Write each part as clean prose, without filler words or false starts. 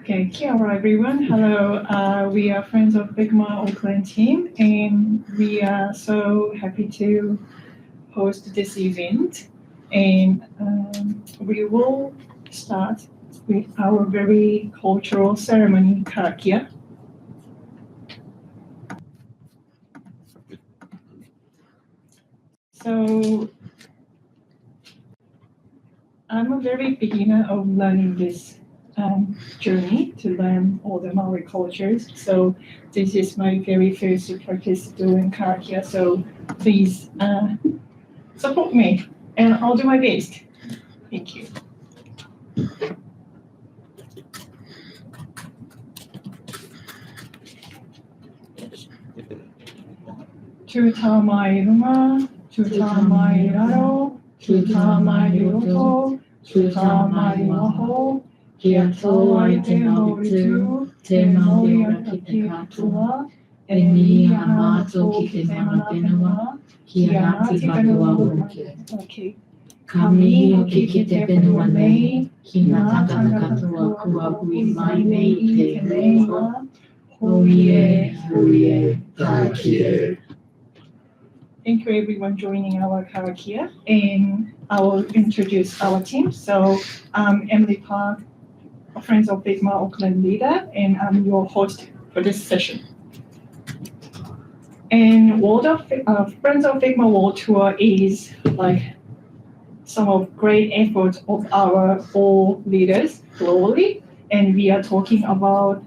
Okay, kia ora everyone. Hello, we are friends of Figma Auckland team, and we are so happy to host this event. And we will start with our very cultural ceremony, karakia. So I'm a very beginner of learning this journey to learn all the Maori cultures. So this is my very first practice doing karakia. So please support me, and I'll do my best. Thank you. Tuta mai runga, tuta mai raro, tuta mai roto, tuta mai waho, kia tō ai te mauritu, te mauri aka ki katoa, e ni a mātou ki te mana whenua, ki a Ngāti Whenua Uruke. Okay. Ka mihi o ki te whenua nei, ki ngā tanga katoa kua hui mai nei I te reima, hoie, hoie, karakia. Thank you everyone joining our karakia, and I will introduce our team. So I'm Emilie Park, a Friends of Figma Auckland leader, and I'm your host for this session. And Friends of Figma World Tour is like some of great efforts of our all leaders globally, and we are talking about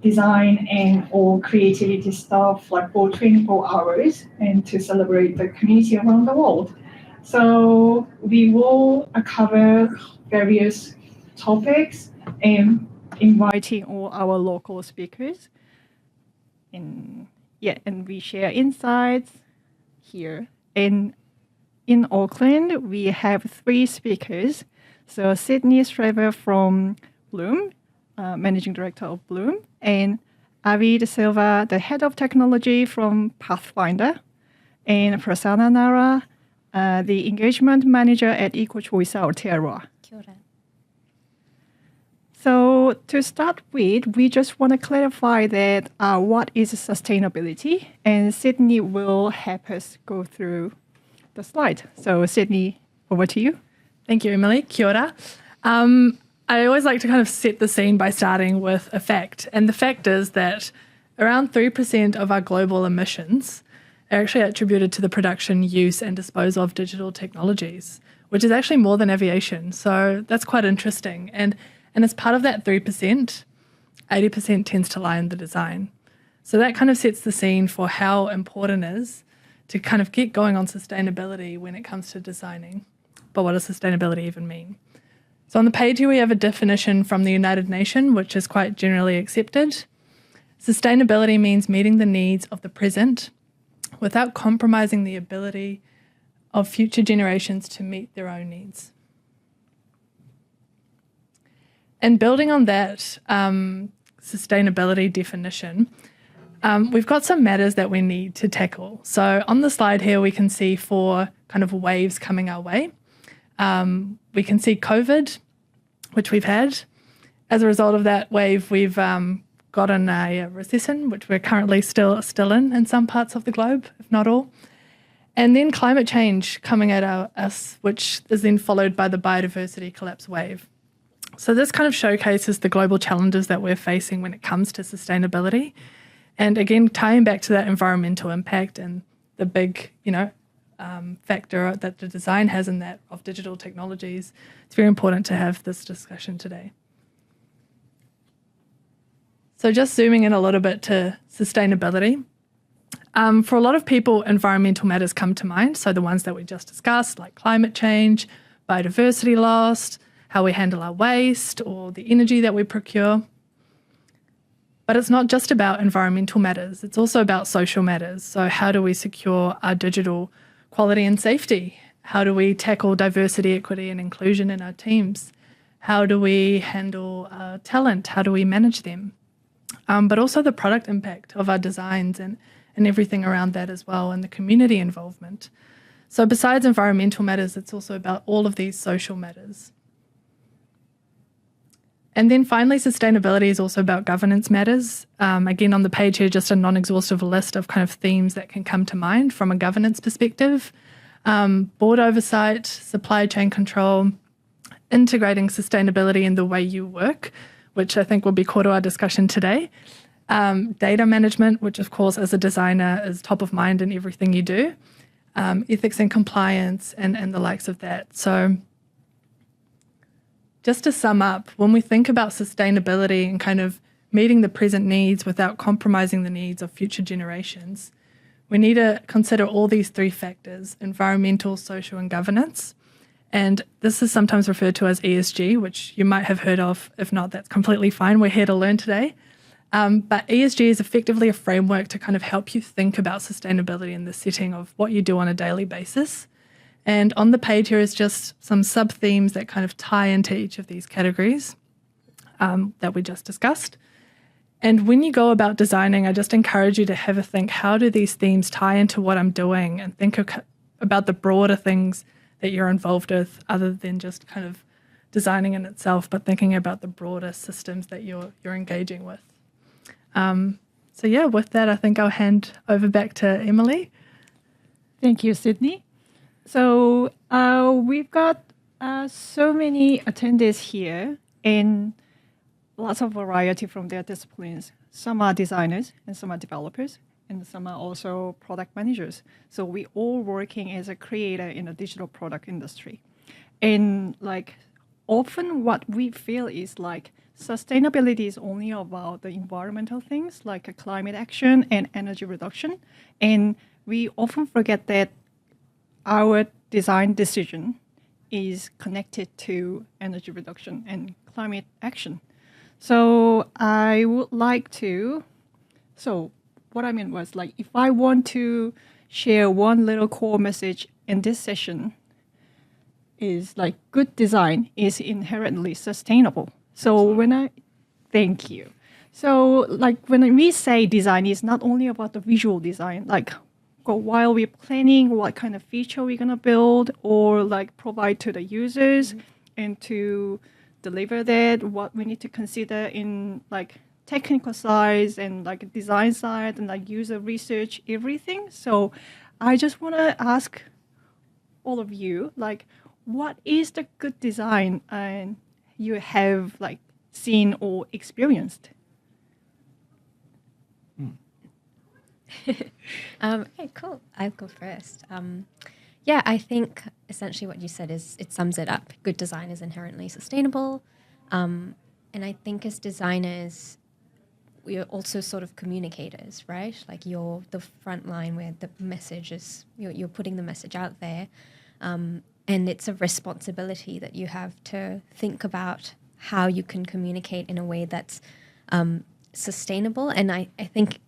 design and all creativity stuff like for 24 hours and to celebrate the community around the world. So we will cover various topics and inviting all our local speakers. And we share insights here. And in Auckland, we have 3 speakers. So Sydney Straver from Bloom, Managing Director of Bloom, and Avi Silva, the Head of Technology from Pathfinder, and Prasanna Nara, the Engagement Manager at Equal Choice Aotearoa. Kia ora. So to start with, we just want to clarify that what is sustainability, and Sydney will help us go through the slide. So Sydney, over to you. Thank you, Emilie. Kia ora. I always like to kind of set the scene by starting with a fact. And the fact is that around 3% of our global emissions are actually attributed to the production, use and disposal of digital technologies, which is actually more than aviation. So that's quite interesting. And as part of that 3%, 80% tends to lie in the design. So that kind of sets the scene for how important it is to kind of get going on sustainability when it comes to designing. But what does sustainability even mean? So on the page here we have a definition from the United Nations, which is quite generally accepted. Sustainability means meeting the needs of the present without compromising the ability of future generations to meet their own needs. And building on that sustainability definition, we've got some matters that we need to tackle. So on the slide here, we can see 4 kind of waves coming our way. We can see COVID, which we've had. As a result of that wave, we've gotten a recession, which we're currently still in some parts of the globe, if not all. And then climate change coming at us, which is then followed by the biodiversity collapse wave. So this kind of showcases the global challenges that we're facing when it comes to sustainability. And again, tying back to that environmental impact and the big, factor that the design has in that of digital technologies, it's very important to have this discussion today. So just zooming in a little bit to sustainability. For a lot of people, environmental matters come to mind. So the ones that we just discussed, like climate change, biodiversity loss, how we handle our waste, or the energy that we procure. But it's not just about environmental matters. It's also about social matters. So how do we secure our digital quality and safety? How do we tackle diversity, equity, and inclusion in our teams? How do we handle talent? How do we manage them? But also the product impact of our designs and everything around that as well, and the community involvement. So besides environmental matters, it's also about all of these social matters. And then finally, sustainability is also about governance matters. Again, on the page here, just a non-exhaustive list of kind of themes that can come to mind from a governance perspective. Board oversight, supply chain control, integrating sustainability in the way you work, which I think will be core to our discussion today. Data management, which of course as a designer is top of mind in everything you do. Ethics and compliance and the likes of that. So just to sum up, when we think about sustainability and kind of meeting the present needs without compromising the needs of future generations, we need to consider all these three factors: environmental, social, and governance. And this is sometimes referred to as ESG, which you might have heard of. If not, that's completely fine. We're here to learn today. But ESG is effectively a framework to kind of help you think about sustainability in the setting of what you do on a daily basis. And on the page here is just some sub-themes that kind of tie into each of these categories that we just discussed. And when you go about designing, I just encourage you to have a think, how do these themes tie into what I'm doing? And think about the broader things that you're involved with, other than just kind of designing in itself, but thinking about the broader systems that you're engaging with. So yeah, with that, I think I'll hand over back to Emilie. Thank you, Sydney. So we've got so many attendees here and lots of variety from their disciplines. Some are designers and some are developers and some are also product managers. So we all working as a creator in the digital product industry. And like often what we feel is like sustainability is only about the environmental things like a climate action and energy reduction. And we often forget that our design decision is connected to energy reduction and climate action. So I would like to, so what I meant was like, if I want to share one little core message in this session is like good design is inherently sustainable. So thank you. So like when we say design is not only about the visual design, like while we're planning what kind of feature we're going to build or like provide to the users and to deliver that, what we need to consider in like technical side and like design side and like user research, everything. So I just want to ask all of you, like, what is the good design and you have like seen or experienced? Okay, cool. I'll go first. Yeah, I think essentially what you said is it sums it up. Good design is inherently sustainable. And I think as designers, we are also sort of communicators, right? Like you're the front line where the message is, you're putting the message out there. And it's a responsibility that you have to think about how you can communicate in a way that's sustainable. And I think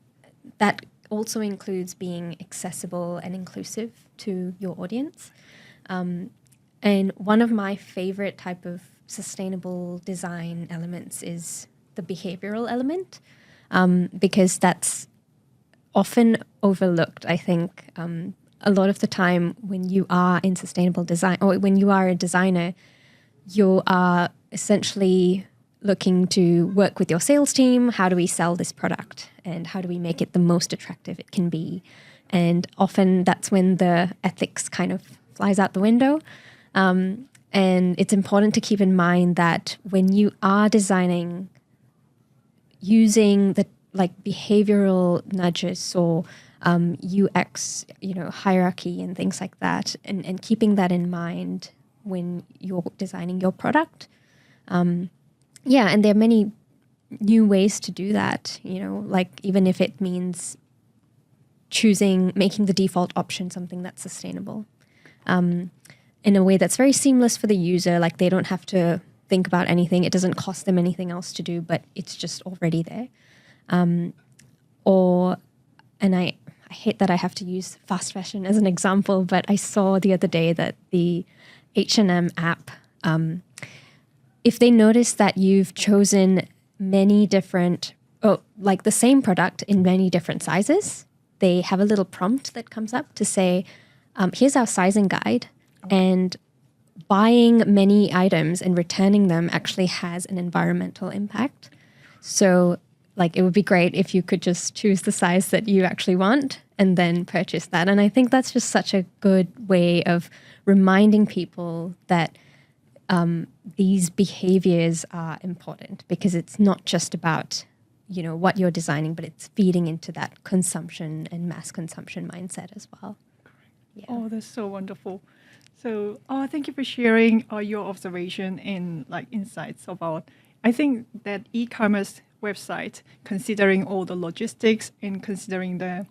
that also includes being accessible and inclusive to your audience. And one of my favorite type of sustainable design elements is the behavioral element, because that's often overlooked. I think a lot of the time when you are in sustainable design or when you are a designer, you are essentially looking to work with your sales team. How do we sell this product and how do we make it the most attractive it can be? And often that's when the ethics kind of flies out the window. And it's important to keep in mind that when you are designing using the like behavioral nudges or UX, hierarchy and things like that, and keeping that in mind when you're designing your product. Yeah, and there are many new ways to do that, like even if it means making the default option something that's sustainable in a way that's very seamless for the user, like they don't have to think about anything. It doesn't cost them anything else to do, but it's just already there. And I hate that I have to use fast fashion as an example, but I saw the other day that the H&M app, if they notice that you've chosen many different, like the same product in many different sizes, they have a little prompt that comes up to say, here's our sizing guide. And buying many items and returning them actually has an environmental impact. So like it would be great if you could just choose the size that you actually want and then purchase that. And I think that's just such a good way of reminding people that these behaviors are important, because it's not just about, you know, what you're designing, but it's feeding into that consumption and mass consumption mindset as well. Yeah. Oh, that's so wonderful. So, thank you for sharing your observation and like insights about. I think that e-commerce website, considering all the logistics and considering the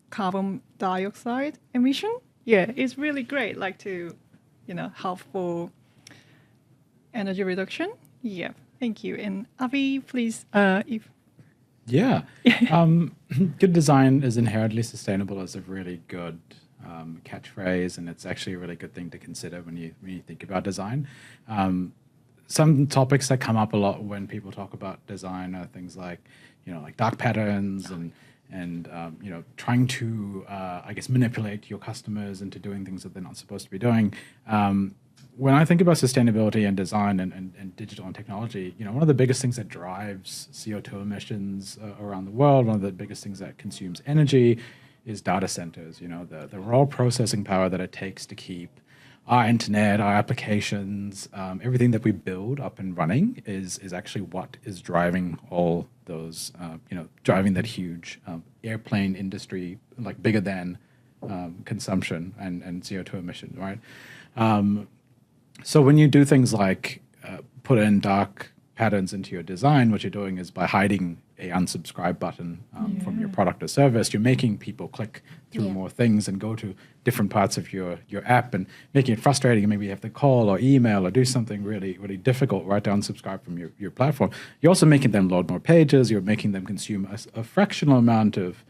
carbon dioxide emission, yeah, it's really great. Like to, you know, help for energy reduction. Yeah, thank you. And Avi, please, if Yeah. Good design is inherently sustainable as a really good catchphrase, and it's actually a really good thing to consider when you think about design. Some topics that come up a lot when people talk about design are things like, you know, like dark patterns and you know, trying to I guess manipulate your customers into doing things that they're not supposed to be doing. When I think about sustainability and design and digital and technology, you know, one of the biggest things that drives CO2 emissions around the world, one of the biggest things that consumes energy is data centers. You know, the raw processing power that it takes to keep our internet, our applications, everything that we build up and running is actually what is driving all those, you know, driving that huge airplane industry, like bigger than consumption and CO2 emission, right? So when you do things like put in dark patterns into your design, what you're doing is by hiding a unsubscribe button from your product or service, you're making people click through more things and go to different parts of your app and making it frustrating. Maybe you have to call or email or do something really, really difficult, right, to unsubscribe from your platform. You're also making them load more pages. You're making them consume a fractional amount of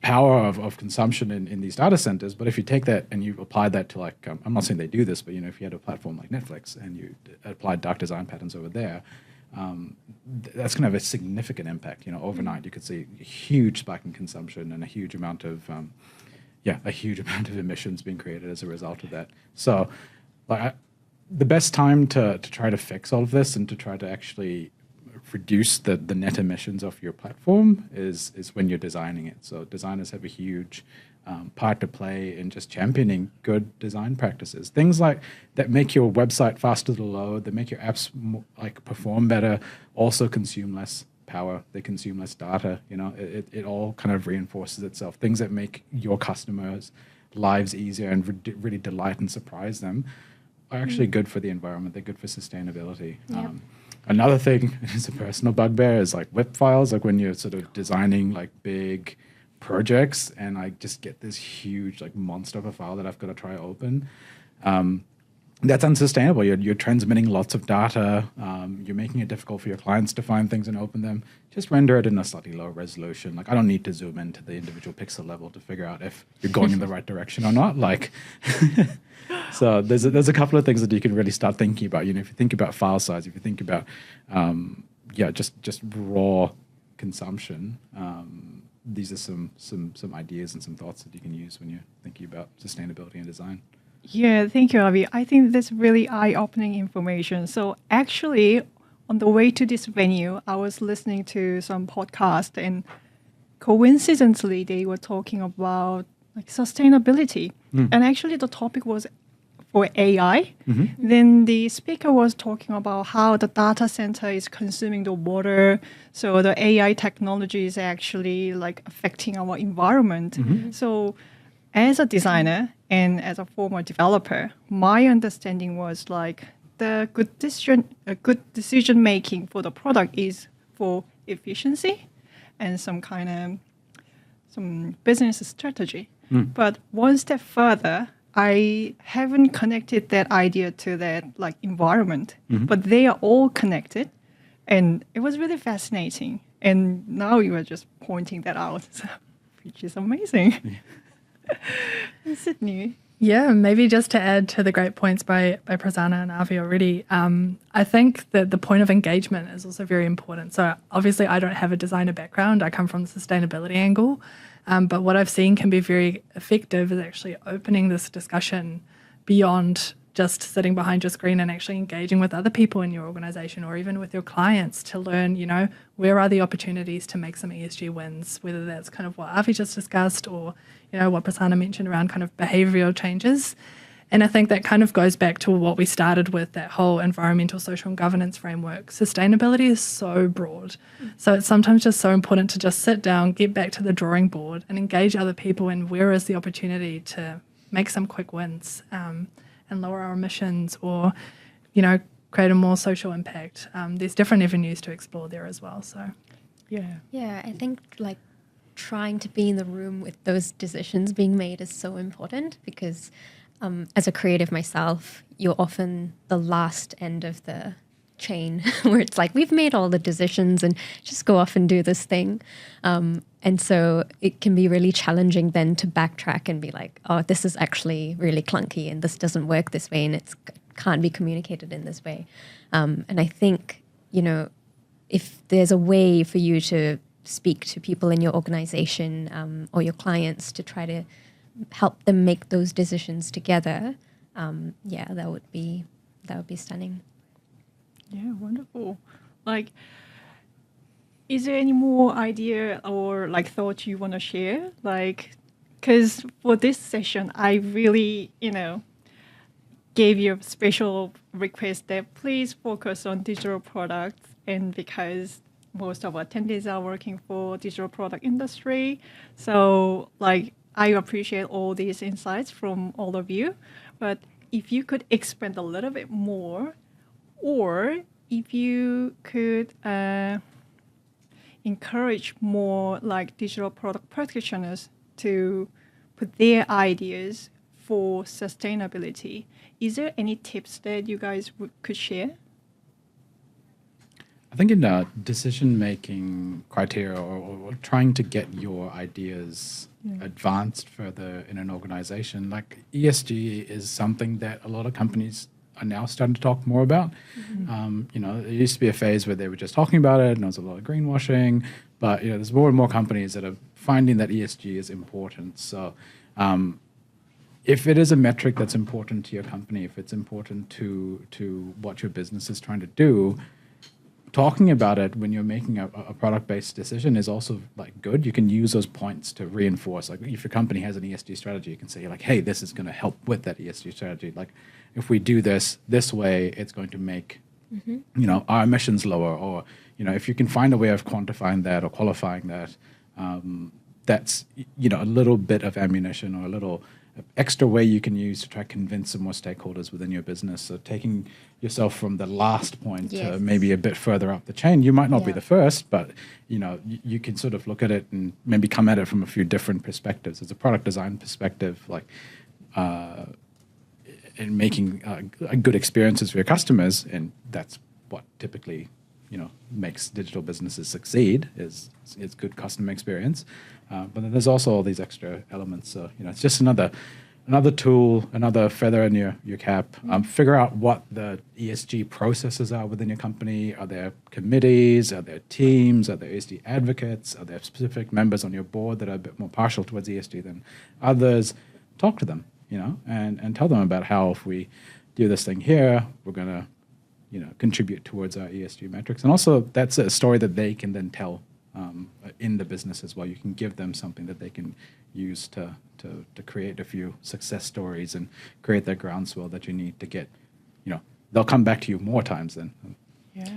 power of consumption in these data centers. But if you take that and you apply that to like, I'm not saying they do this, but you know, if you had a platform like Netflix and you applied dark design patterns over there, that's going to have a significant impact. You know, overnight you could see a huge spike in consumption and a huge amount of, emissions being created as a result of that. So, like, the best time to try to fix all of this and to try to actually reduce the net emissions of your platform is when you're designing it. So designers have a huge part to play in just championing good design practices. Things like that make your website faster to load, that make your apps perform better, also consume less power, they consume less data. You know, it all kind of reinforces itself. Things that make your customers' lives easier and really delight and surprise them are actually good for the environment. They're good for sustainability. Yep. Another thing is a personal bugbear is like whip files, like when you're sort of designing like big projects and I just get this huge like monster of a file that I've got to try open. That's unsustainable. You're transmitting lots of data. You're making it difficult for your clients to find things and open them. Just render it in a slightly lower resolution. Like I don't need to zoom into the individual pixel level to figure out if you're going in the right direction or not. Like, so there's a couple of things that you can really start thinking about. You know, if you think about file size, if you think about just raw consumption, these are some ideas and some thoughts that you can use when you're thinking about sustainability and design. Yeah, thank you, Avi. I think that's really eye-opening information. So actually, on the way to this venue, I was listening to some podcast, and coincidentally, they were talking about like sustainability. And actually, the topic was for AI. Then the speaker was talking about how the data center is consuming the water. So the AI technology is actually like affecting our environment. So as a designer and as a former developer, my understanding was like the good decision making for the product is for efficiency and some business strategy. But one step further, I haven't connected that idea to that like environment, but they are all connected, and it was really fascinating. And now you are just pointing that out, which is amazing. Sydney. Yeah, maybe just to add to the great points by Prasanna and Avi already, I think that the point of engagement is also very important. So obviously I don't have a designer background. I come from the sustainability angle. But what I've seen can be very effective is actually opening this discussion beyond just sitting behind your screen and actually engaging with other people in your organization or even with your clients to learn, where are the opportunities to make some ESG wins, whether that's kind of what Avi just discussed or, what Prasanna mentioned around kind of behavioral changes. And I think that kind of goes back to what we started with, that whole environmental, social and governance framework. Sustainability is so broad. So it's sometimes just so important to just sit down, get back to the drawing board and engage other people in where is the opportunity to make some quick wins and lower our emissions or, create a more social impact. There's different avenues to explore there as well. So, yeah. Yeah, I think trying to be in the room with those decisions being made is so important because as a creative myself, you're often the last end of the chain where it's like, we've made all the decisions and just go off and do this thing. And so it can be really challenging then to backtrack and be like, oh, this is actually really clunky and this doesn't work this way and it can't be communicated in this way. And I think, if there's a way for you to speak to people in your organization or your clients to try to help them make those decisions together, that would be stunning. Yeah, wonderful. Is there any more idea or thought you want to share? Because for this session, I really, gave you a special request that please focus on digital products, and because most of our attendees are working for digital product industry, so I appreciate all these insights from all of you. But if you could expand a little bit more, or if you could encourage more digital product practitioners to put their ideas for sustainability, is there any tips that you guys could share? I think in decision-making criteria or trying to get your ideas advanced further in an organization, ESG is something that a lot of companies are now starting to talk more about. There used to be a phase where they were just talking about it and there was a lot of greenwashing, but there's more and more companies that are finding that ESG is important. So if it is a metric that's important to your company, if it's important to what your business is trying to do, talking about it when you're making a product-based decision is also good. You can use those points to reinforce. If your company has an ESG strategy, you can say hey, this is going to help with that ESG strategy. If we do this way, it's going to make our emissions lower. Or if you can find a way of quantifying that or qualifying that, that's a little bit of ammunition or a little extra way you can use to try to convince some more stakeholders within your business. So taking yourself from the last point to maybe a bit further up the chain. You might not be the first, but you can sort of look at it and maybe come at it from a few different perspectives. As a product design perspective, in making good experiences for your customers, and that's what typically makes digital businesses succeed is good customer experience. But then there's also all these extra elements. So it's just another tool, another feather in your cap. Figure out what the ESG processes are within your company. Are there committees? Are there teams? Are there ESG advocates? Are there specific members on your board that are a bit more partial towards ESG than others? Talk to them, and tell them about how if we do this thing here, we're going to contribute towards our ESG metrics. And also that's a story that they can then tell in the business as well. You can give them something that they can use to create a few success stories and create that groundswell that you need to get, they'll come back to you more times then.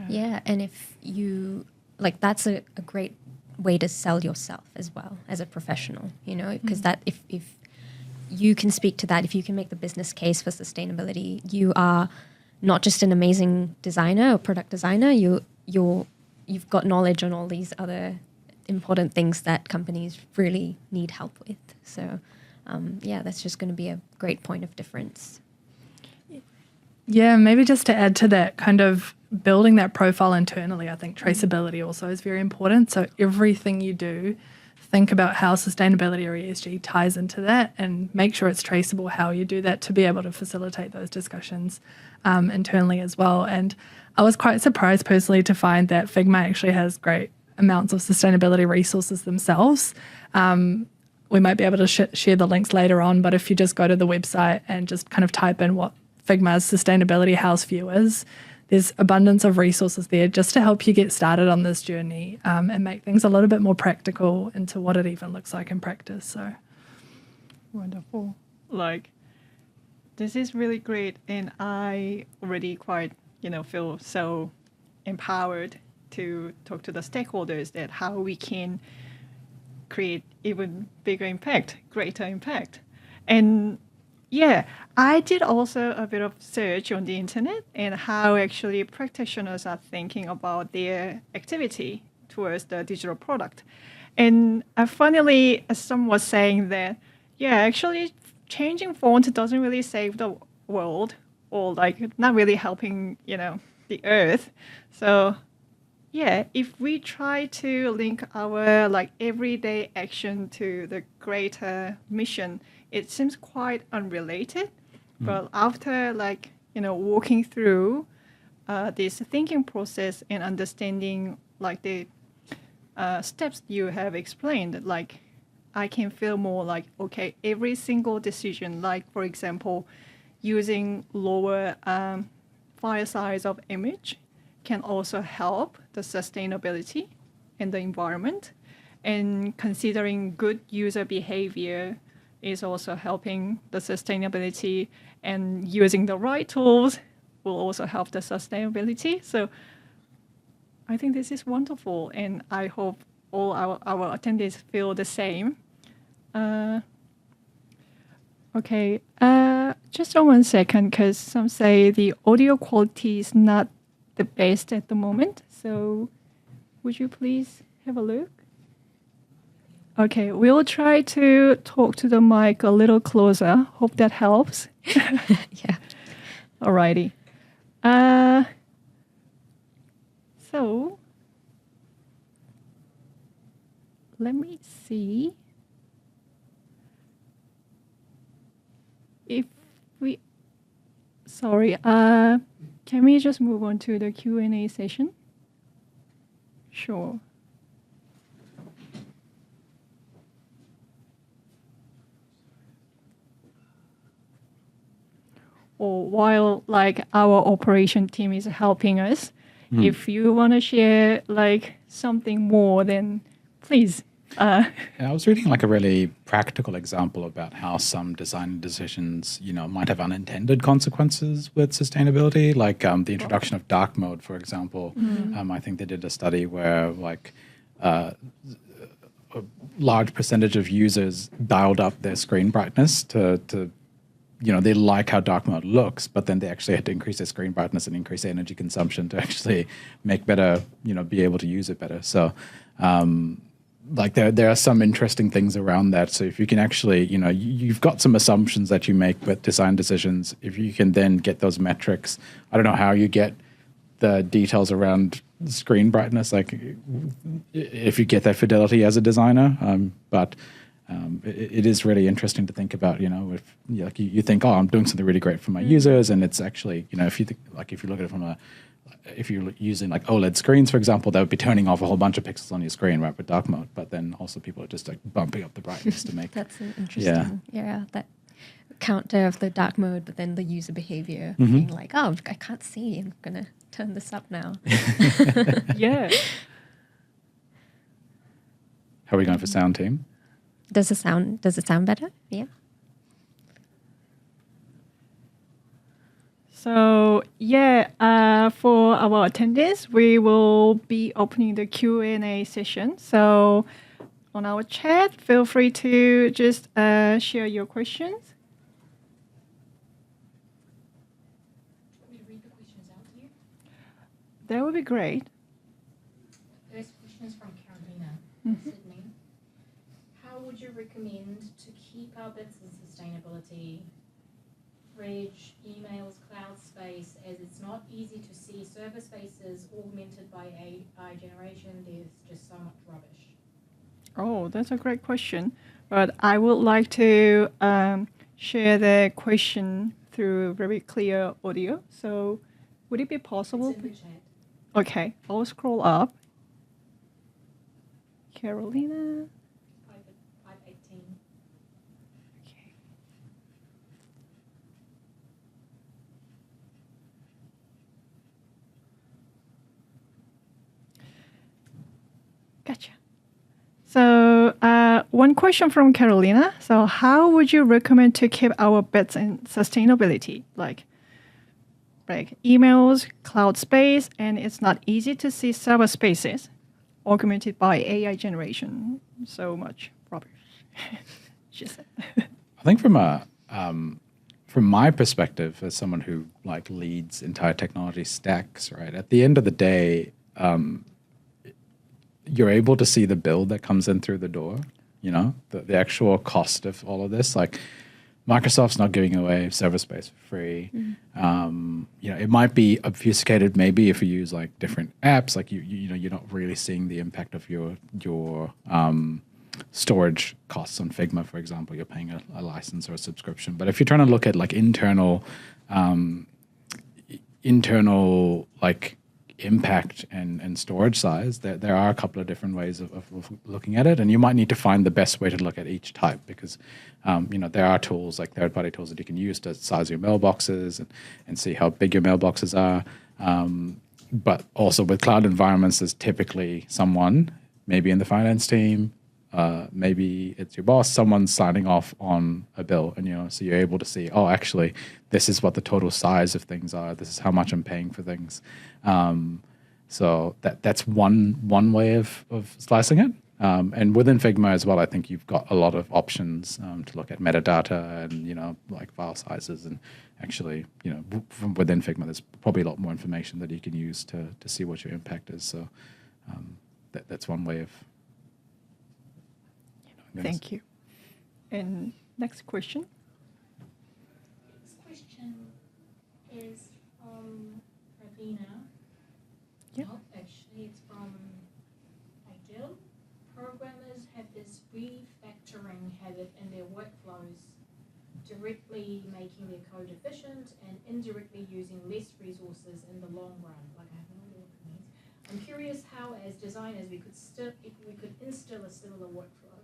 Yeah, and if you, that's a great way to sell yourself as well as a professional, because that if you can speak to that, if you can make the business case for sustainability, you are not just an amazing designer or product designer, you've got knowledge on all these other important things that companies really need help with. So, that's just going to be a great point of difference. Yeah, maybe just to add to that, kind of building that profile internally, I think traceability also is very important. So everything you do, think about how sustainability or ESG ties into that and make sure it's traceable how you do that to be able to facilitate those discussions internally as well. And I was quite surprised personally to find that Figma actually has great amounts of sustainability resources themselves. We might be able to share the links later on, but if you just go to the website and just kind of type in what Figma's sustainability house view is, there's abundance of resources there just to help you get started on this journey and make things a little bit more practical into what it even looks like in practice. So Wonderful. Like, this is really great, and I already quite, feel so empowered to talk to the stakeholders that how we can create even bigger impact, greater impact. And yeah, I did also a bit of search on the internet and how actually practitioners are thinking about their activity towards the digital product. And funnily, someone was saying that, yeah, actually changing font doesn't really save the world or like not really helping, the earth. So yeah, if we try to link our like everyday action to the greater mission, it seems quite unrelated. But after walking through this thinking process and understanding like the steps you have explained, like I can feel more like, okay, every single decision, like for example, using lower file size of image can also help the sustainability and the environment. And considering good user behavior is also helping the sustainability, and using the right tools will also help the sustainability. So I think this is wonderful, and I hope all our attendees feel the same. Okay, just on 1 second, because some say the audio quality is not the best at the moment. So would you please have a look? Okay, we'll try to talk to the mic a little closer. Hope that helps. Yeah. Alrighty. So let me see if we. Sorry. Can we just move on to the Q&A session? Sure. Or while like our operation team is helping us, if you want to share like something more, then please. Yeah, I was reading like a really practical example about how some design decisions, might have unintended consequences with sustainability, like the introduction of dark mode, for example. I think they did a study where like a large percentage of users dialed up their screen brightness to they like how dark mode looks, but then they actually had to increase their screen brightness and increase their energy consumption to actually make better, be able to use it better. So like there are some interesting things around that. So if you can actually, you've got some assumptions that you make with design decisions. If you can then get those metrics, I don't know how you get the details around screen brightness, like if you get that fidelity as a designer, but it is really interesting to think about, if you think, oh, I'm doing something really great for my users, and it's actually, if you think, like if you look at it if you're using like OLED screens, for example, that would be turning off a whole bunch of pixels on your screen, right, with dark mode. But then also people are just like bumping up the brightness to make. That's an interesting, that counter of the dark mode, but then the user behavior being like, oh, I can't see, I'm gonna turn this up now. Yeah. How are we going for sound, team? Does it sound better? Yeah. So yeah, for our attendees, we will be opening the Q&A session. So on our chat, feel free to just share your questions. Want me to read the questions out to you? That would be great. First question is from Carolina in Sydney. How would you recommend to keep our bits in sustainability, reg, emails, cloud space, as it's not easy to see server spaces augmented by AI generation? There's just so much rubbish. Oh, that's a great question. But I would like to share the question through very clear audio. So would it be possible? It's in the chat. Okay, I'll scroll up. Carolina. 518. Okay. Gotcha. So one question from Carolina. So how would you recommend to keep our bets in sustainability? Like emails, cloud space, and it's not easy to see server spaces augmented by AI generation. So much rubbish. She said. I think from my perspective, as someone who like leads entire technology stacks, right? At the end of the day, you're able to see the build that comes in through the door. You know, the actual cost of all of this. Like Microsoft's not giving away server space for free. You know, it might be obfuscated maybe if you use like different apps. Like you know, you're not really seeing the impact of your storage costs on Figma, for example. You're paying a license or a subscription. But if you're trying to look at like internal like impact and storage size, there are a couple of different ways of looking at it, and you might need to find the best way to look at each type, because you know, there are tools like third-party tools that you can use to size your mailboxes and see how big your mailboxes are. But also with cloud environments, there's typically someone, maybe in the finance team, maybe it's your boss, someone's signing off on a bill, and you know, so you're able to see, oh, actually, this is what the total size of things are. This is how much I'm paying for things. So that's one way of slicing it. And within Figma as well, I think you've got a lot of options to look at metadata and, you know, like file sizes, and actually, you know, from within Figma, there's probably a lot more information that you can use to see what your impact is. So that's one way of. Thank you. And next question. This question is from Ravina. Yeah. No, actually, it's from Adil. Programmers have this refactoring habit in their workflows, directly making their code efficient and indirectly using less resources in the long run. Like, I have no idea what that means. I'm curious how, as designers, we could instill a similar workflow.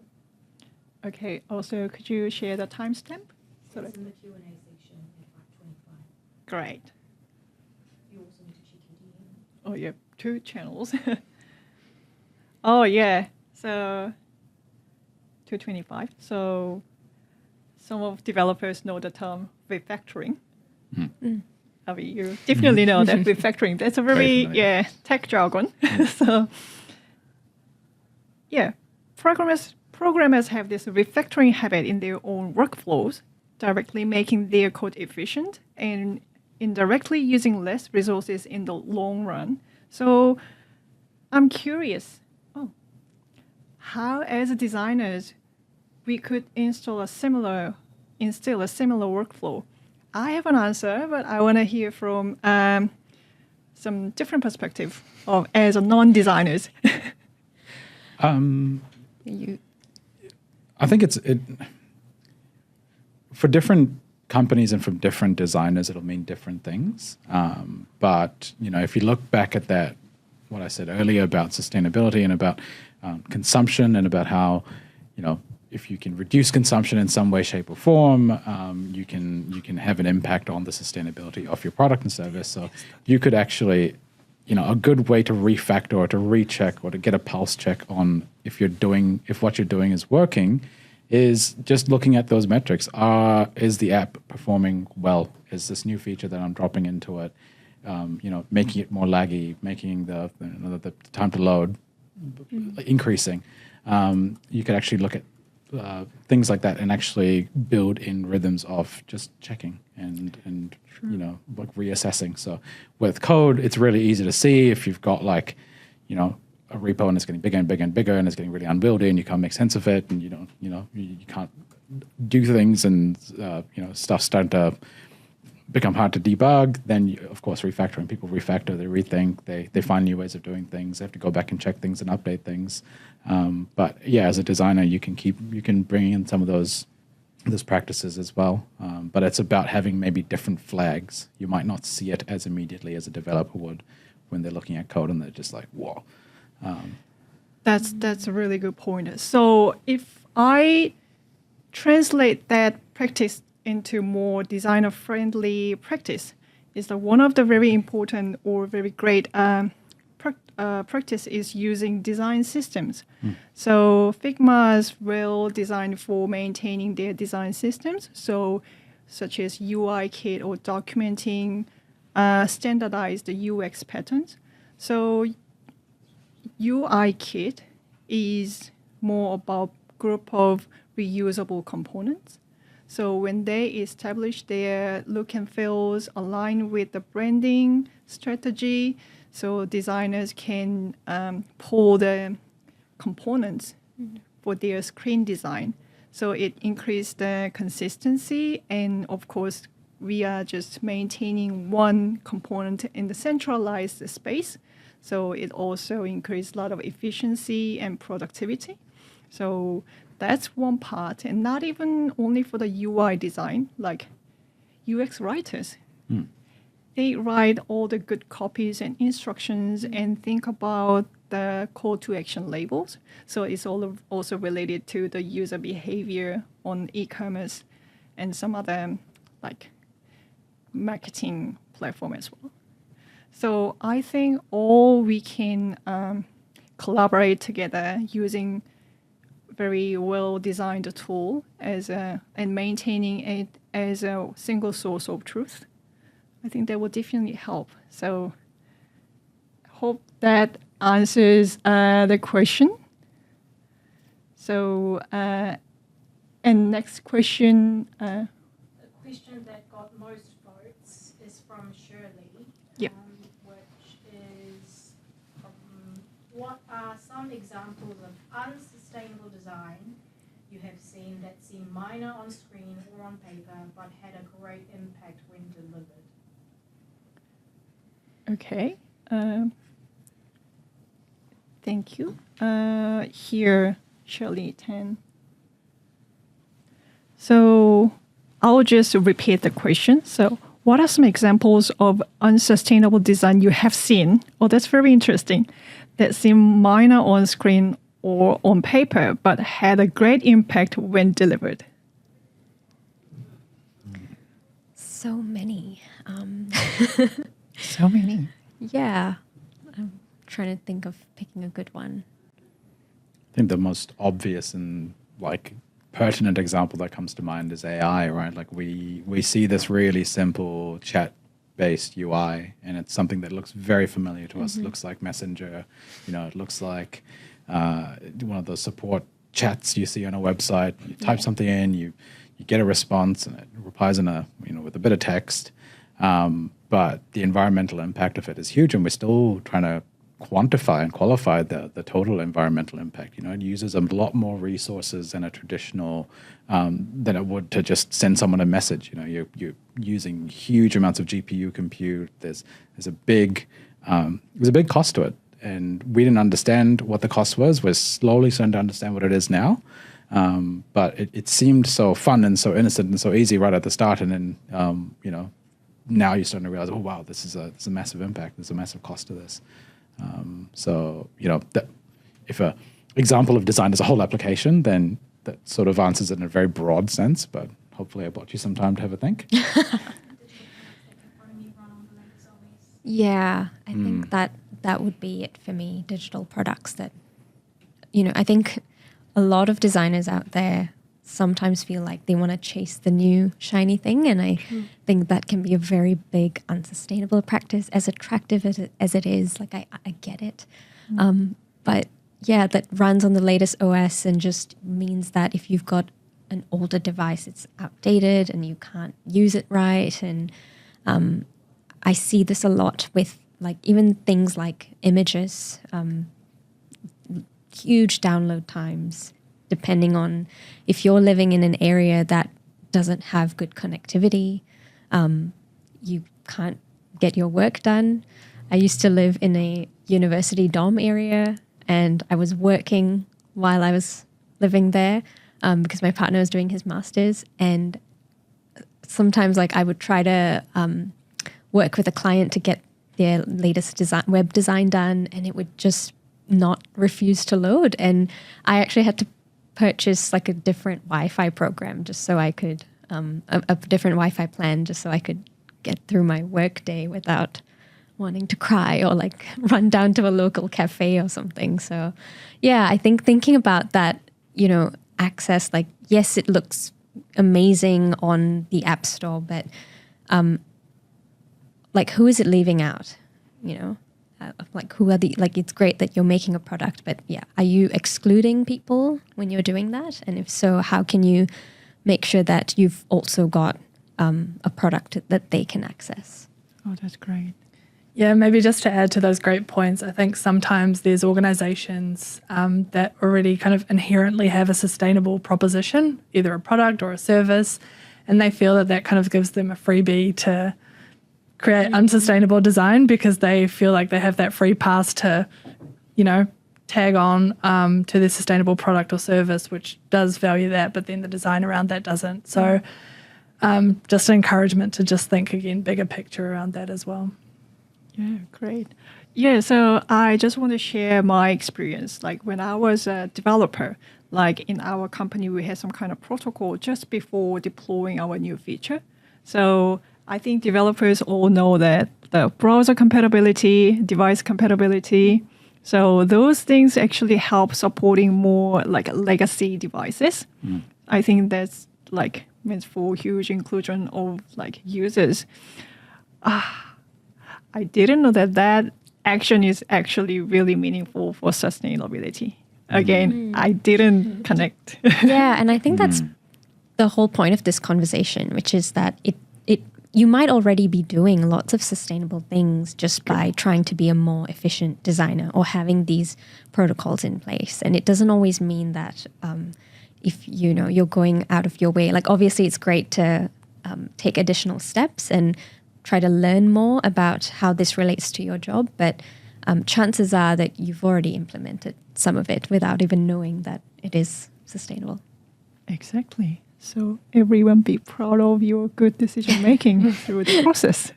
Okay. Also, could you share the timestamp? It's in the Q&A section at 5:25. Great. You also need to check your DM. Oh, yeah, 2 channels. Oh, yeah. So 225. So some of developers know the term refactoring. I mean, you definitely know that refactoring. That's a very tech jargon. So yeah, programmers have this refactoring habit in their own workflows, directly making their code efficient and indirectly using less resources in the long run. So I'm curious, how as designers we could instill a similar workflow. I have an answer, but I want to hear from some different perspective of as a non-designers. I think it for different companies and from different designers, it'll mean different things. But you know, if you look back at that, what I said earlier about sustainability and about consumption, and about how, you know, if you can reduce consumption in some way, shape, or form, you can have an impact on the sustainability of your product and service. So you could actually, you know, a good way to refactor or to recheck or to get a pulse check on if what you're doing is working, is just looking at those metrics. Is the app performing well? Is this new feature that I'm dropping into it, you know, making it more laggy, making the time to load increasing? You could actually look at things like that and actually build in rhythms of just checking and you know, like reassessing. So with code, it's really easy to see if you've got, like, you know, a repo and it's getting bigger and bigger and bigger and it's getting really unwieldy and you can't make sense of it, and you can't do things, and you know, stuff's starting to become hard to debug, then of course refactoring. People refactor, they rethink, they find new ways of doing things. They have to go back and check things and update things. But yeah, as a designer, you can bring in some of those practices as well. But it's about having maybe different flags. You might not see it as immediately as a developer would when they're looking at code and they're just like, whoa. That's a really good point. So if I translate that practice into more designer-friendly practice, is that one of the very important or very great practice is using design systems. So Figma is well designed for maintaining their design systems, so such as UI kit or documenting standardized UX patterns. So UI kit is more about group of reusable components. So when they establish their look and feels aligned with the branding strategy, so designers can pull the components for their screen design. So it increases the consistency, and of course, we are just maintaining one component in the centralized space. So it also increases a lot of efficiency and productivity. So that's one part, and not even only for the UI design, like UX writers. They write all the good copies and instructions and think about the call to action labels. So it's all also related to the user behavior on e-commerce and some other like marketing platform as well. So I think all we can collaborate together using very well-designed tool and maintaining it as a single source of truth. I think that will definitely help. So hope that answers the question. So, and next question. The question that got most votes is from Shirley, Yep. Which is what are some examples of unsustainable design you have seen that seem minor on screen or on paper but had a great impact when delivered? Okay. Thank you. Here, Shirley 10. So I'll just repeat the question. So what are some examples of unsustainable design you have seen? Oh, that's very interesting. That seem minor on screen or on paper, but had a great impact when delivered. So many. So many. Yeah. I'm trying to think of picking a good one. I think the most obvious and like pertinent example that comes to mind is AI, right? Like we see this really simple chat-based UI, and it's something that looks very familiar to us. It looks like Messenger, it looks like one of those support chats you see on a website. You type something in, you get a response, and it replies in with a bit of text. But the environmental impact of it is huge, and we're still trying to quantify and qualify the total environmental impact. It uses a lot more resources than a traditional than it would to just send someone a message. You're using huge amounts of GPU compute. There's a big cost to it, and we didn't understand what the cost was. We're slowly starting to understand what it is now. But it seemed so fun and so innocent and so easy right at the start, and then now you're starting to realize, oh wow, this is a massive impact. There's a massive cost to this. If an example of design is a whole application, then that sort of answers it in a very broad sense. But hopefully, I bought you some time to have a think. Yeah, I think that would be it for me. Digital products that, I think a lot of designers out there sometimes feel like they want to chase the new shiny thing, and I think that can be a very big unsustainable practice, as attractive as it is. Like I get it, but yeah, that runs on the latest OS and just means that if you've got an older device, it's outdated and you can't use it right. And I see this a lot with like even things like images, huge download times. Depending on if you're living in an area that doesn't have good connectivity, you can't get your work done. I used to live in a university dorm area, and I was working while I was living there because my partner was doing his master's. And sometimes like I would try to work with a client to get their latest web design done, and it would just not refuse to load. And I actually had to purchase like a different Wi-Fi program just so I could, a different Wi-Fi plan just so I could get through my work day without wanting to cry or like run down to a local cafe or something. So yeah, I think thinking about that, you know, access, like, yes, it looks amazing on the App Store, but like, who is it leaving out? You know, like, who are the, like, it's great that you're making a product, but yeah, are you excluding people when you're doing that? And if so, how can you make sure that you've also got a product that they can access? Oh, that's great. Yeah, maybe just to add to those great points, I think sometimes there's organizations that already kind of inherently have a sustainable proposition, either a product or a service, and they feel that that kind of gives them a freebie to create unsustainable design because they feel like they have that free pass to, you know, tag on to their sustainable product or service, which does value that, but then the design around that doesn't. So just an encouragement to just think again, bigger picture around that as well. Yeah, great. Yeah, so I just want to share my experience. Like when I was a developer, like in our company, we had some kind of protocol just before deploying our new feature. So I think developers all know that the browser compatibility, device compatibility. So those things actually help supporting more like legacy devices. I think that's like meant for huge inclusion of like users. I didn't know that action is actually really meaningful for sustainability. Again, I didn't connect. Yeah, and I think that's the whole point of this conversation, which is that you might already be doing lots of sustainable things just by trying to be a more efficient designer or having these protocols in place. And it doesn't always mean that if you know you're going out of your way. Like obviously, it's great to take additional steps and try to learn more about how this relates to your job, but chances are that you've already implemented some of it without even knowing that it is sustainable. Exactly. So everyone be proud of your good decision making through the process.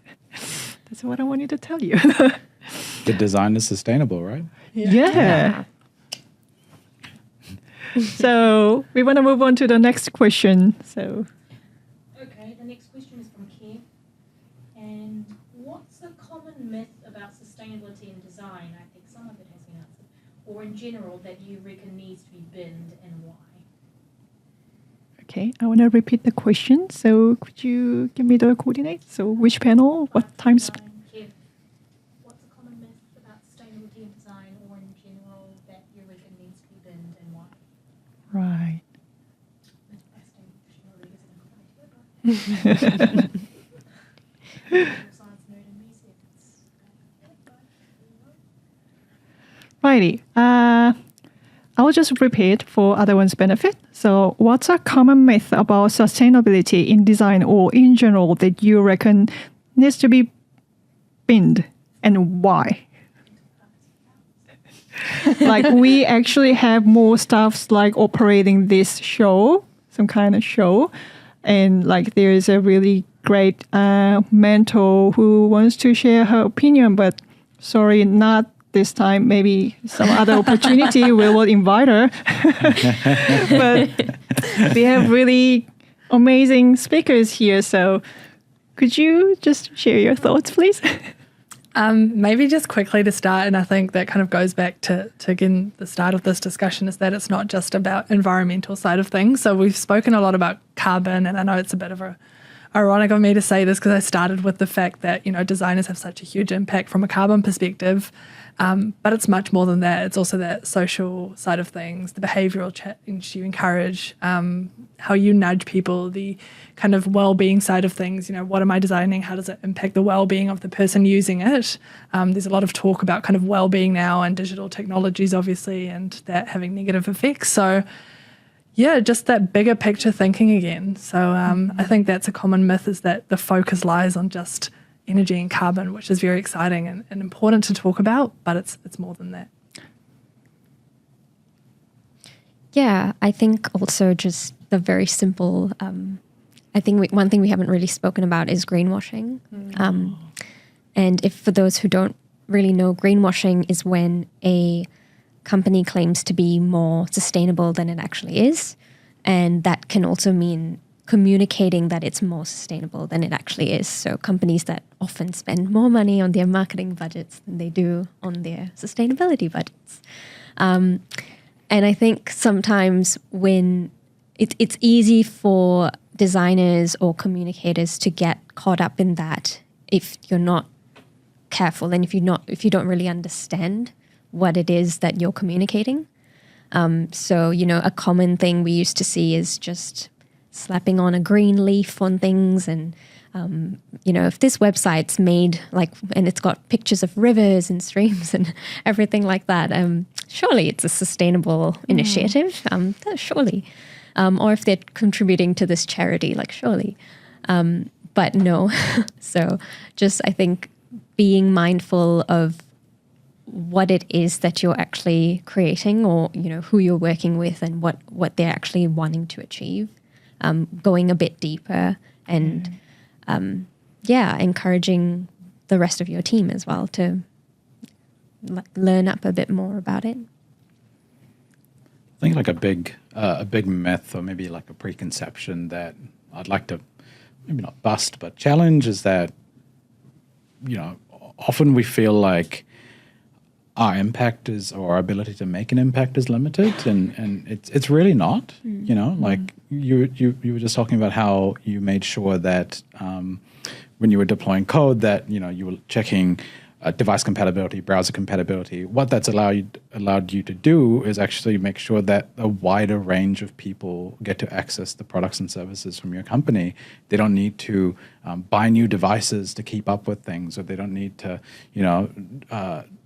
That's what I wanted to tell you. Good design is sustainable, right? Yeah. So we want to move on to the next question. So Okay, the next question is from Kev. And what's a common myth about sustainability in design? I think some of it has been answered. Or in general, that you reckon needs to be binned and why? okay, I want to repeat the question. So could you give me the coordinates? So which panel, what time? Kev, what's a common myth about sustainability in design or in general that you reckon needs to be binned and why? Right. Righty. I will just repeat for other one's benefit. So what's a common myth about sustainability in design or in general that you reckon needs to be binned and why? Like we actually have more staffs like operating this show, some kind of show. And like there is a really great mentor who wants to share her opinion, but sorry, not this time. Maybe some other opportunity we will invite her. But we have really amazing speakers here. So could you just share your thoughts, please? Maybe just quickly to start, and I think that kind of goes back to again, the start of this discussion is that it's not just about environmental side of things. So we've spoken a lot about carbon, and I know it's a bit of ironic of me to say this because I started with the fact that, you know, designers have such a huge impact from a carbon perspective, but it's much more than that. It's also that social side of things, the behavioural change you encourage, how you nudge people, the kind of well-being side of things. You know, what am I designing? How does it impact the well-being of the person using it? There's a lot of talk about kind of well-being now and digital technologies, obviously, and that having negative effects. So yeah, just that bigger picture thinking again. So I think that's a common myth, is that the focus lies on just energy and carbon, which is very exciting and important to talk about, but it's more than that. Yeah, I think also just the very simple, I think one thing we haven't really spoken about is greenwashing. And if for those who don't really know, greenwashing is when a company claims to be more sustainable than it actually is. And that can also mean communicating that it's more sustainable than it actually is. So companies that often spend more money on their marketing budgets than they do on their sustainability budgets. And I think sometimes when it's easy for designers or communicators to get caught up in that if you're not careful and if you don't really understand what it is that you're communicating. So, a common thing we used to see is just slapping on a green leaf on things. And, if this website's made and it's got pictures of rivers and streams and everything like that, surely it's a sustainable initiative. Surely. Or if they're contributing to this charity, surely. But no. So just, I think, being mindful of what it is that you're actually creating or, who you're working with and what they're actually wanting to achieve, going a bit deeper and, encouraging the rest of your team as well to learn up a bit more about it. I think a big myth or maybe a preconception that I'd like to maybe not bust but challenge is that, often we feel like our impact or our ability to make an impact is limited, and it's really not. You were just talking about how you made sure that when you were deploying code that you were checking device compatibility, browser compatibility. What that's allowed you to do is actually make sure that a wider range of people get to access the products and services from your company. They don't need to buy new devices to keep up with things, or they don't need to,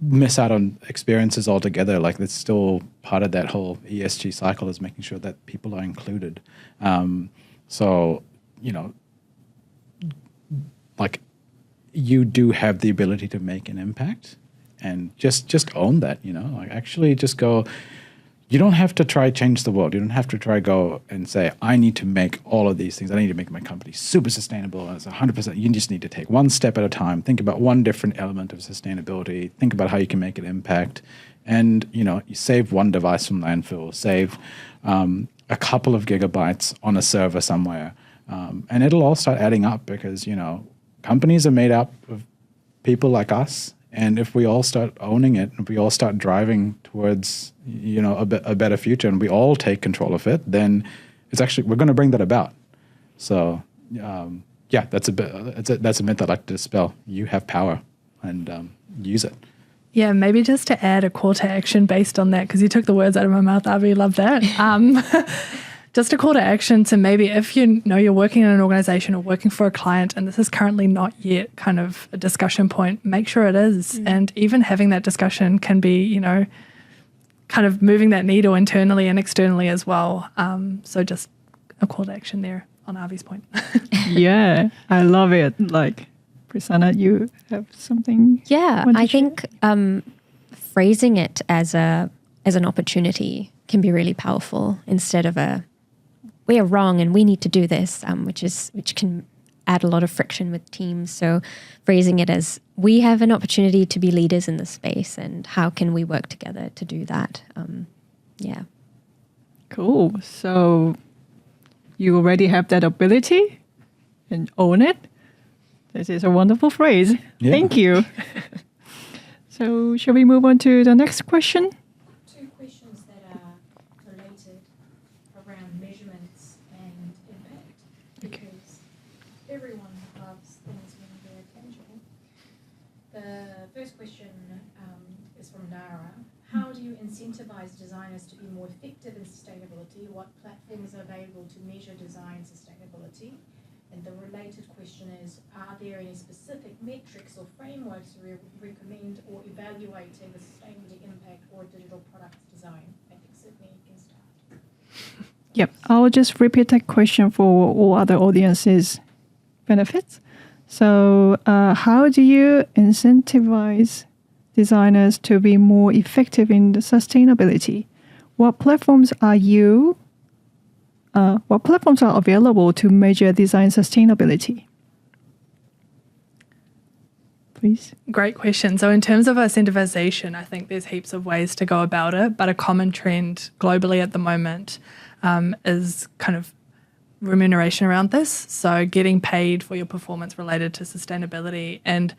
miss out on experiences altogether. That's still part of that whole ESG cycle, is making sure that people are included. You do have the ability to make an impact, and just own that, actually just go. You don't have to try change the world. You don't have to try go and say, I need to make all of these things. I need to make my company super sustainable. And it's 100%. You just need to take one step at a time. Think about one different element of sustainability. Think about how you can make an impact. And, you save one device from landfill, save a couple of gigabytes on a server somewhere. And it'll all start adding up because, companies are made up of people like us, and if we all start owning it, if we all start driving towards a better future, and we all take control of it, then we're going to bring that about. So that's a myth I'd like to dispel. You have power, and use it. Yeah, maybe just to add a call to action based on that, because you took the words out of my mouth, Avi, love that. Just a call to action to maybe if you're working in an organization or working for a client and this is currently not yet kind of a discussion point, make sure it is. And even having that discussion can be, kind of moving that needle internally and externally as well. So just a call to action there on Avi's point. Yeah, I love it. Prasanna, you have something? Yeah, I think phrasing it as an opportunity can be really powerful instead of we are wrong and we need to do this, which can add a lot of friction with teams. So phrasing it as we have an opportunity to be leaders in this space and how can we work together to do that? Yeah. Cool. So you already have that ability and own it. This is a wonderful phrase. Yeah. Thank you. So shall we move on to the next question? Two questions that are related around measurements and impact, because everyone loves things when they're tangible. The first question is from Nara. How do you incentivize designers to be more effective in sustainability? What platforms are available to measure design sustainability? And the related question is, are there any specific metrics or frameworks you recommend or evaluating the sustainability impact or digital product design? I think Sydney can start. Yep, I'll just repeat that question for all other audiences' benefits. So how do you incentivize designers to be more effective in the sustainability? What platforms are available to measure design sustainability? Please. Great question. So in terms of incentivization, I think there's heaps of ways to go about it, but a common trend globally at the moment is kind of remuneration around this. So getting paid for your performance related to sustainability. And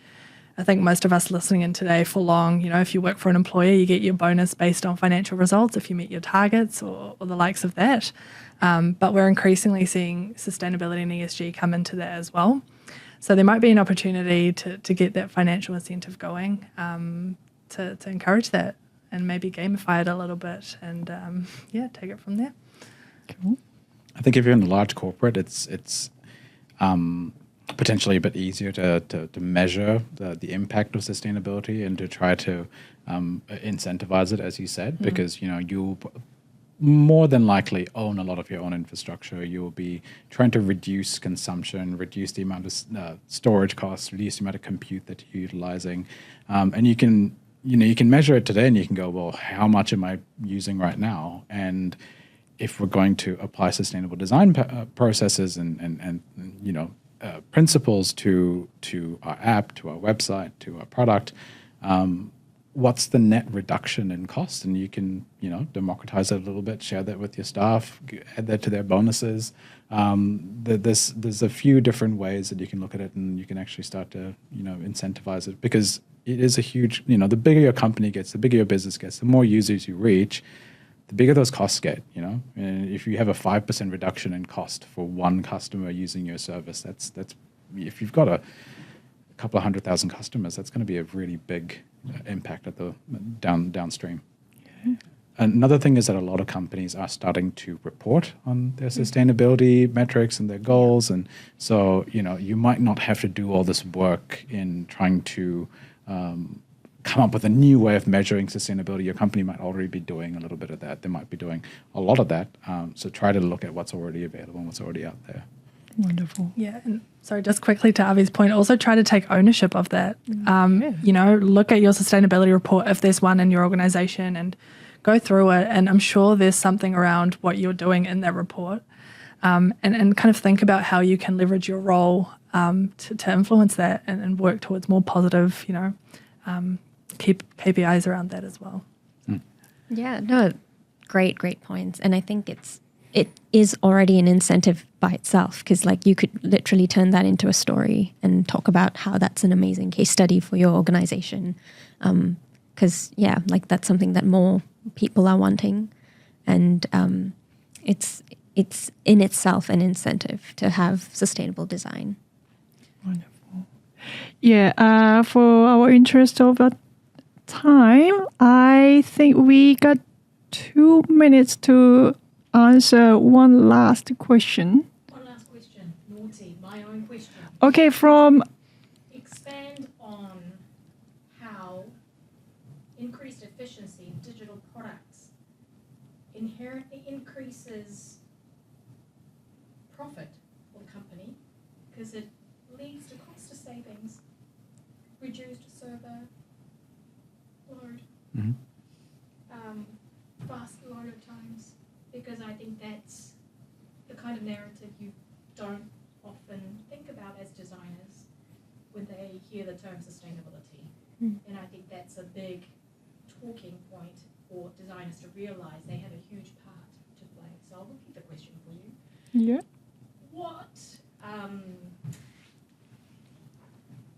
I think most of us listening in today for long, if you work for an employer, you get your bonus based on financial results if you meet your targets or the likes of that. But we're increasingly seeing sustainability and ESG come into that as well. So there might be an opportunity to get that financial incentive going, to encourage that and maybe gamify it a little bit and take it from there. Cool. I think if you're in a large corporate, it's potentially a bit easier to measure the impact of sustainability and to try to incentivize it, as you said, because you'll more than likely own a lot of your own infrastructure. You'll be trying to reduce consumption, reduce the amount of storage costs, reduce the amount of compute that you're utilizing, and you can measure it today, and you can go, well, how much am I using right now? And if we're going to apply sustainable design processes and principles to our app, to our website, to our product, what's the net reduction in cost? And you can, democratize it a little bit, share that with your staff, add that to their bonuses. There's a few different ways that you can look at it, and you can actually start to, incentivize it, because it is a huge, the bigger your company gets, the bigger your business gets, the more users you reach, the bigger those costs get, And if you have a 5% reduction in cost for one customer using your service, that's if you've got a couple of 100,000 customers, that's going to be a really big impact at the downstream. Yeah. Another thing is that a lot of companies are starting to report on their sustainability metrics and their goals, and so you might not have to do all this work in trying to come up with a new way of measuring sustainability. Your company might already be doing a little bit of that. They might be doing a lot of that. So try to look at what's already available and what's already out there. Wonderful. Yeah, and sorry, just quickly to Avi's point, also try to take ownership of that. Look at your sustainability report if there's one in your organization and go through it. And I'm sure there's something around what you're doing in that report, and kind of think about how you can leverage your role to influence that and work towards more positive, keep KPIs around that as well. Yeah, no, great points. And I think it is already an incentive by itself, because you could literally turn that into a story and talk about how that's an amazing case study for your organization. Because that's something that more people are wanting, and it's in itself an incentive to have sustainable design. Wonderful. Yeah, for our interest of time, I think we got 2 minutes to answer one last question. One last question. Naughty, my own question. Okay, from... Expand on how increased efficiency in digital products inherently increases profit for the company, because it leads to cost savings, reduced server load, faster load times, because I think that's the kind of narrative you don't often think about as designers when they hear the term sustainability. And I think that's a big talking point for designers to realize they have a huge part to play. So I'll repeat the question for you. Yeah. What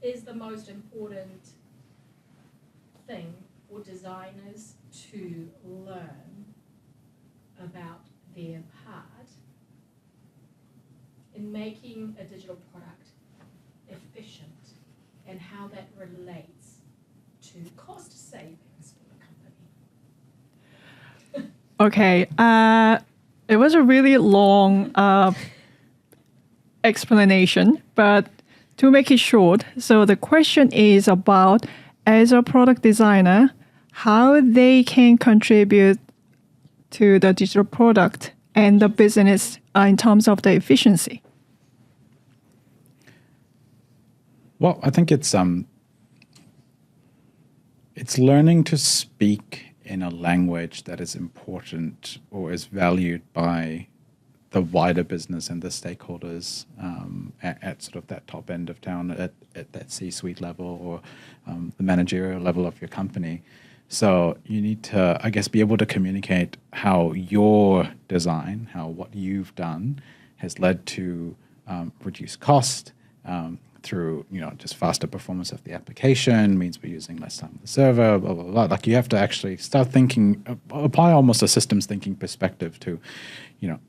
is the most important thing for designers to learn about their part in making a digital product efficient, and how that relates to cost savings for the company? Okay. It was a really long explanation, but to make it short, so the question is about, as a product designer, how they can contribute to the digital product and the business in terms of the efficiency. Well, I think it's learning to speak in a language that is important or is valued by the wider business and the stakeholders at sort of that top end of town, at that C-suite level or the managerial level of your company. So you need to, I guess, be able to communicate how your design, how what you've done has led to reduce cost through, just faster performance of the application, means we're using less time on the server, blah, blah, blah. Like you have to actually start thinking, apply almost a systems thinking perspective to,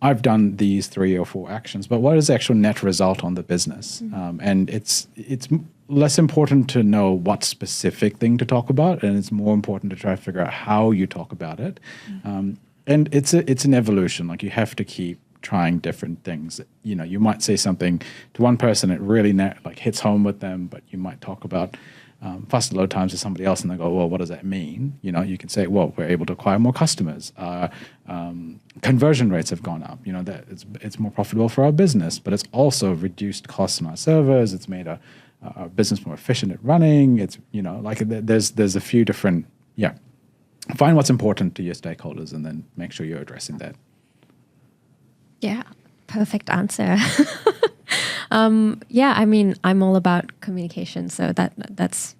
I've done these 3 or 4 actions, but what is the actual net result on the business? And it's less important to know what specific thing to talk about, and it's more important to try to figure out how you talk about it. And it's an evolution. Like you have to keep trying different things. You might say something to one person, it really hits home with them, but you might talk about faster load times to somebody else and they go, well, what does that mean? You can say, well, we're able to acquire more customers. Conversion rates have gone up. That it's more profitable for our business, but it's also reduced costs on our servers. It's made our business more efficient at running. It's, there's a few different, find what's important to your stakeholders and then make sure you're addressing that. Yeah, perfect answer. I'm all about communication, so that's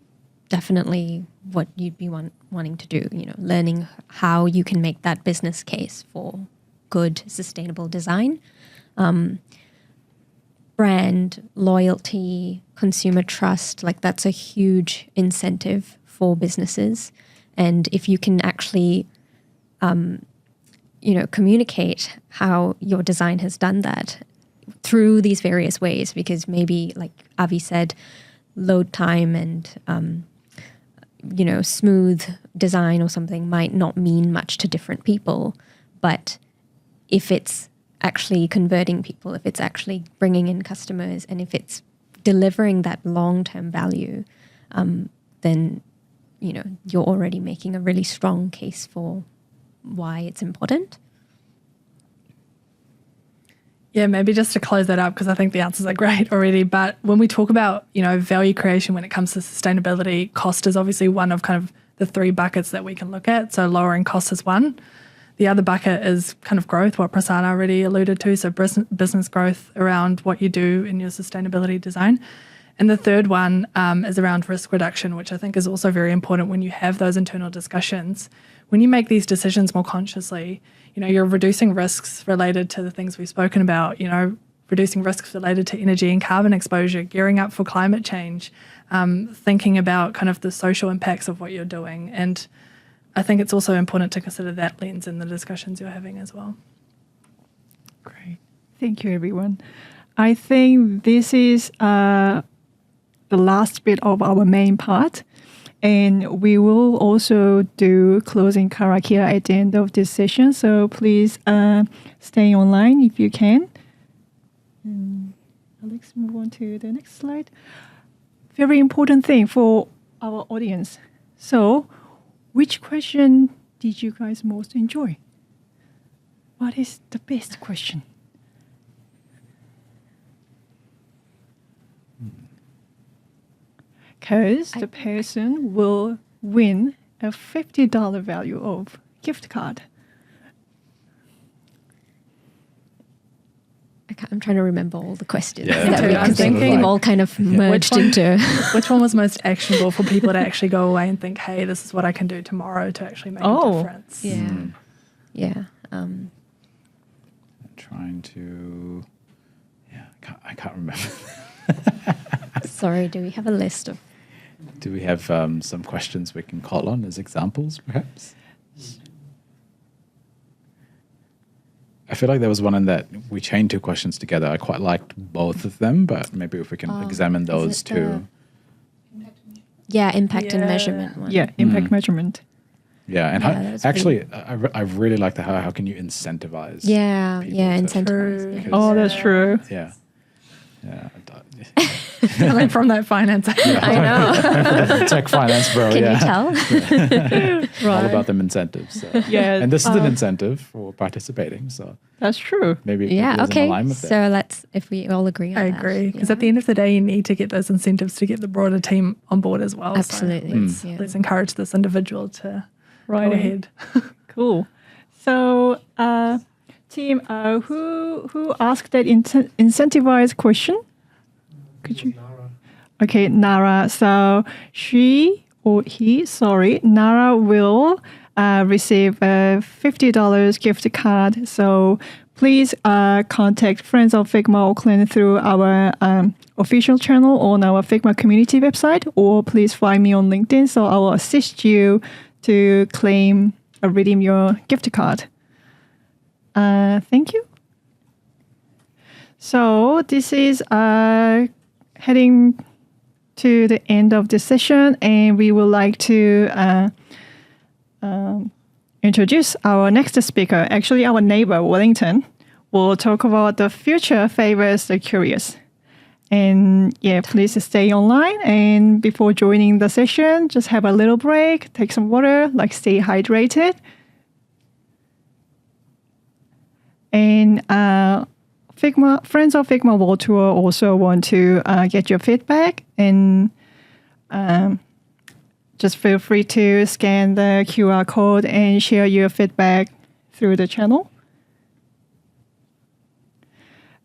definitely what you'd be wanting to do, learning how you can make that business case for good, sustainable design. Brand, loyalty, consumer trust, that's a huge incentive for businesses. And if you can actually communicate how your design has done that through these various ways, because maybe, like Avi said, load time and, smooth design or something might not mean much to different people. But if it's actually converting people, if it's actually bringing in customers, and if it's delivering that long-term value, then, you're already making a really strong case for why it's important. Yeah, maybe just to close that up, because I think the answers are great already. But when we talk about, value creation when it comes to sustainability, cost is obviously one of kind of the 3 buckets that we can look at. So lowering costs is one. The other bucket is kind of growth, what Prasanna already alluded to. So business growth around what you do in your sustainability design. And the third one is around risk reduction, which I think is also very important when you have those internal discussions. When you make these decisions more consciously, you're reducing risks related to the things we've spoken about, reducing risks related to energy and carbon exposure, gearing up for climate change, thinking about kind of the social impacts of what you're doing. And I think it's also important to consider that lens in the discussions you're having as well. Great. Thank you, everyone. I think this is the last bit of our main part. And we will also do closing karakia at the end of this session. So please stay online if you can. And Alex, move on to the next slide. Very important thing for our audience. So which question did you guys most enjoy? What is the best question? Because the person will win a $50 value of gift card. I'm trying to remember all the questions. I'm thinking they've all kind of merged into. Which one was most actionable for people to actually go away and think, hey, this is what I can do tomorrow to actually make a difference? Yeah. Trying to, I can't remember. Sorry, do we have a list of? Do we have some questions we can call on as examples, perhaps? I feel like there was one in that we chained 2 questions together. I quite liked both of them, but maybe if we can examine those too. Impact and measurement one. Yeah, impact measurement. Yeah, and I really like how can you incentivize? Incentivize. Oh, that's true. Yeah. Yeah. Coming from that finance. I know. Tech finance bro. Can yeah. you tell? All about them incentives. So. Yeah, And this is an incentive for participating. So that's true. maybe Yeah, there's an okay. alignment there. So let's, if we all agree on I that. agree. Because yeah. at the end of the day, you need to get those incentives to get the broader team on board as well. Absolutely. So Yeah. let's encourage this individual to Right. go ahead. Cool. So, team, who asked that incentivized question? Could you? Okay, Nara. So Nara will receive a $50 gift card. So please contact Friends of Figma Auckland through our official channel on our Figma community website, or please find me on LinkedIn. So I will assist you to claim or redeem your gift card. Thank you. So this is heading to the end of the session, and we would like to introduce our next speaker. Actually, our neighbor, Wellington, will talk about the future favors the curious. And yeah, please stay online. And before joining the session, just have a little break, take some water, like stay hydrated. And Friends of Figma World Tour also want to get your feedback, and just feel free to scan the QR code and share your feedback through the channel.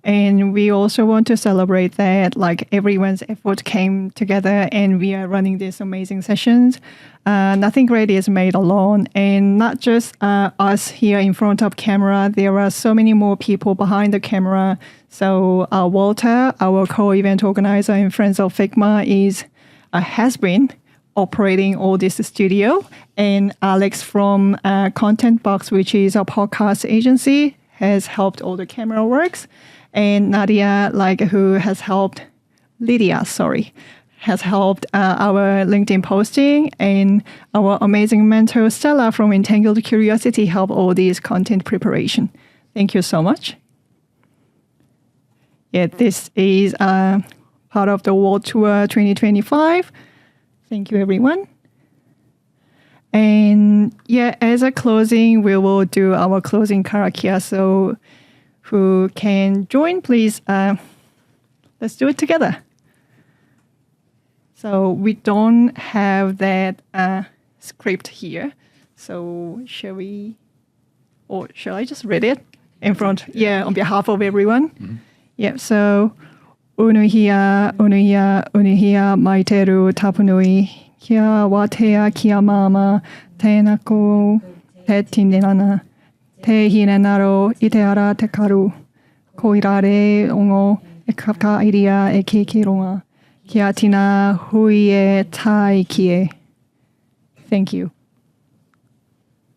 And we also want to celebrate that like everyone's effort came together and we are running these amazing sessions. Nothing great is made alone, and not just us here in front of camera. There are so many more people behind the camera. So Walter, our co-event organizer in Friends of Figma, has been operating all this studio, and Alex from Content Box, which is a podcast agency, has helped all the camera works. And Lydia has helped our LinkedIn posting, and our amazing mentor Stella from Entangled Curiosity help all these content preparation. Thank you so much. Yeah, this is part of the World Tour 2025. Thank you, everyone. And yeah, as a closing, we will do our closing karakia. So who can join, please? Let's do it together. So we don't have that script here. So shall we, or shall I just read it in front? Yeah, on behalf of everyone. Mm-hmm. Yeah, so unuhia, maiteru tapunui, kia watea kia mama, tenako, te tinenana, te hinenaro, ite ara te karu, koirare ongo, e kakairia e kekeronga, kia tina hui e tai kie. Thank you.